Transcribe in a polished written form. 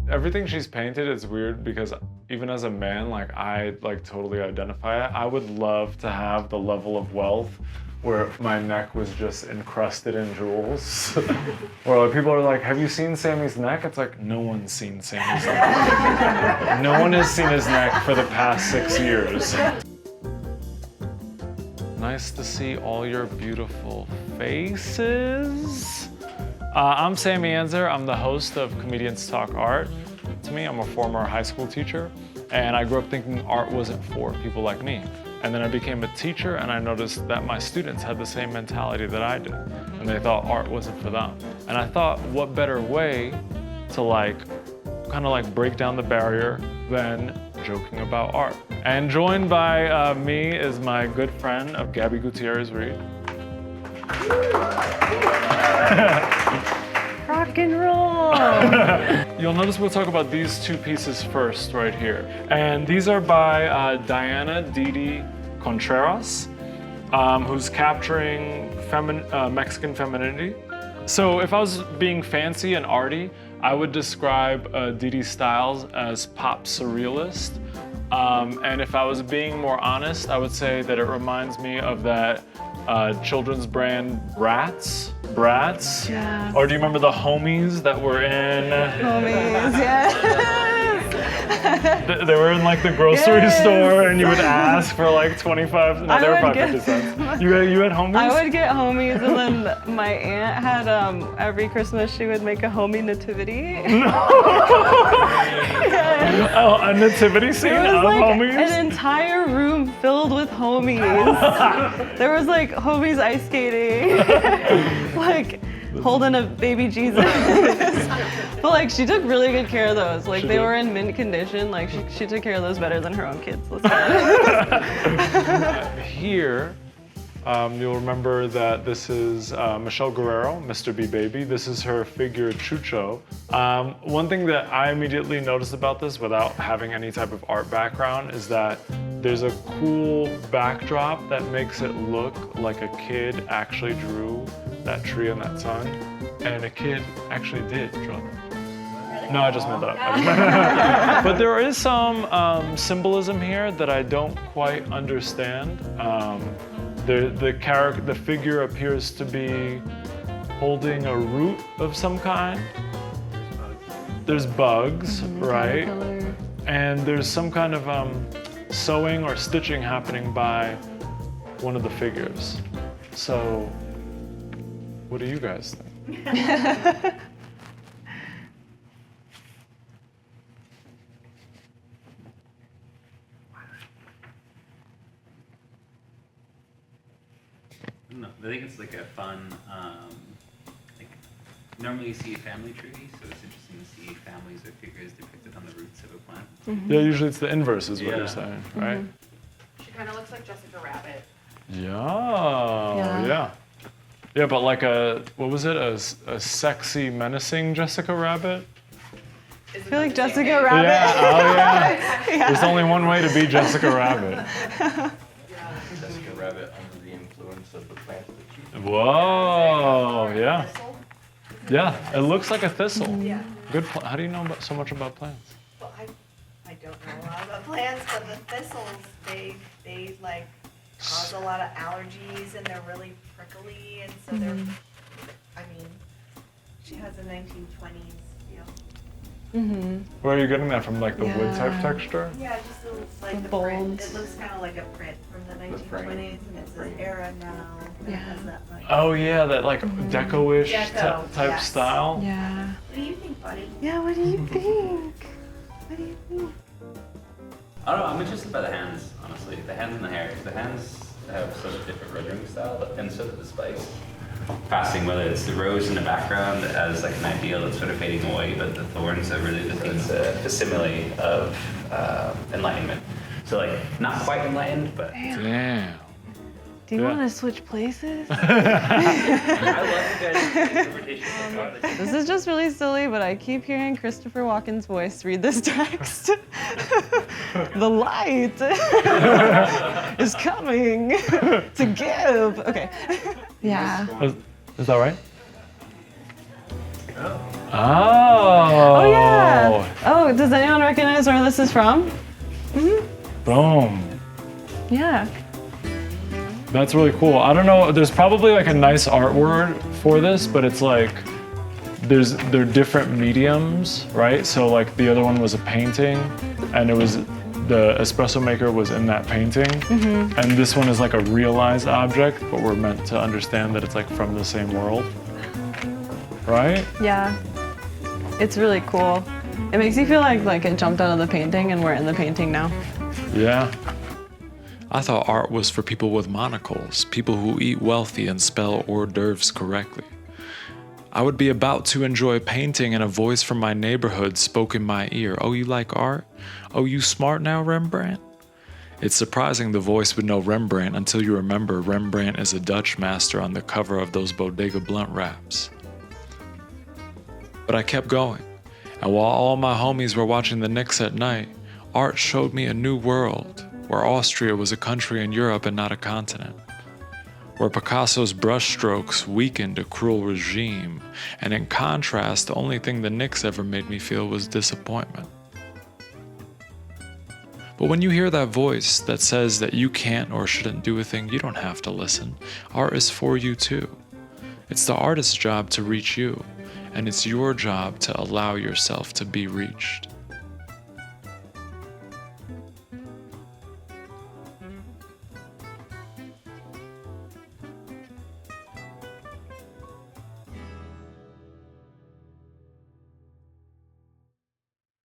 everything she's painted is weird because even as a man, like I like totally identify it. I would love to have the level of wealth where my neck was just encrusted in jewels. Where like, people are like, have you seen Sammy's neck? It's like, no one's seen Sammy's neck. No one has seen his neck for the past 6 years. Nice to see all your beautiful faces. I'm Sammy Anzer. I'm the host of Comedians Talk Art. To me, I'm a former high school teacher, and I grew up thinking art wasn't for people like me. And then I became a teacher, and I noticed that my students had the same mentality that I did, and they thought art wasn't for them. And I thought, what better way to kind of break down the barrier than joking about art? And joined by me is my good friend of Gabby Gutierrezz-Reed. Rock and roll! You'll notice we'll talk about these two pieces first right here. And these are by Diana Didi Contreras, who's capturing Mexican femininity. So if I was being fancy and arty, I would describe Didi's styles as pop surrealist. And if I was being more honest, I would say that it reminds me of that children's brand Bratz. Yeah. Or do you remember the homies that were in? Homies, yes. They were in the grocery store, and you would ask for 25. No, they were probably 50 cents. You had homies? I would get homies, and then my aunt had every Christmas she would make a homie nativity. No. Yes. Oh, a nativity scene of homies? An entire room filled with homies. There was homies ice skating, holding a baby Jesus. But she took really good care of those. They were in mint condition. She took care of those better than her own kids. Here, you'll remember that this is Michelle Guerrero, Mr. B Baby. This is her figure Chucho. One thing that I immediately noticed about this without having any type of art background is that there's a cool backdrop that makes it look like a kid actually drew that tree and that sun. And a kid actually did draw that. No, I just made that up. But there is some symbolism here that I don't quite understand. The figure appears to be holding a root of some kind. There's bugs, right? And there's some kind of sewing or stitching happening by one of the figures. So, what do you guys think? No, I think it's a fun, normally you see a family tree, so it's interesting to see families or figures depicted on the roots of a plant. Mm-hmm. Yeah, usually it's the inverse is what you're saying, right? She kind of looks like Jessica Rabbit. Yeah, but what was it, a sexy, menacing Jessica Rabbit? I feel like Jessica Rabbit. Yeah, yeah. There's only one way to be Jessica Rabbit. Jessica Rabbit under the influence of the plant that she... Whoa, yeah. Yeah, it looks like a thistle. Yeah. Good. How do you know so much about plants? Well, I don't know a lot about plants, but the thistles, they cause a lot of allergies, and they're really prickly, and so they're, she has a 1920s feel. Mm-hmm. Where are you getting that from? The wood type texture? Yeah, it just looks like the print. It looks kind of like a print from the 1920s, and it says era now. And it has that Oh yeah, that deco-ish type style. Yeah. What do you think, buddy? Yeah, what do you think? What do you think? I don't know, I'm interested by the hands, honestly. The hands and the hair. The hands have such a different rendering style, and so do the spikes. Passing, whether it's the rose in the background as an ideal that's sort of fading away, but the thorns are really it's a facsimile of enlightenment. So not quite enlightened, but... Damn. Do you want to switch places? I love you guys' interpretation of God. This is just really silly, but I keep hearing Christopher Walken's voice read this text. The light is coming to give. Okay. Yeah. Is that right? Oh. Oh. Oh yeah. Oh, does anyone recognize where this is from? Boom. Yeah. That's really cool. I don't know, there's probably like a nice art word for this, but it's like, they're different mediums, right? So like the other one was a painting, and it was, the espresso maker was in that painting. And this one is like a realized object, but we're meant to understand that it's like from the same world, right? Yeah. It's really cool. It makes you feel like it jumped out of the painting and we're in the painting now. Yeah. I thought art was for people with monocles, people who eat wealthy and spell hors d'oeuvres correctly. I would be about to enjoy painting and a voice from my neighborhood spoke in my ear. Oh, you like art? Oh, you smart now, Rembrandt? It's surprising the voice would know Rembrandt until you remember Rembrandt is a Dutch master on the cover of those Bodega Blunt wraps. But I kept going, and while all my homies were watching the Knicks at night, art showed me a new world, where Austria was a country in Europe and not a continent, where Picasso's brushstrokes weakened a cruel regime, and in contrast, the only thing the Knicks ever made me feel was disappointment. But when you hear that voice that says that you can't or shouldn't do a thing, you don't have to listen. Art is for you too. It's the artist's job to reach you, and it's your job to allow yourself to be reached.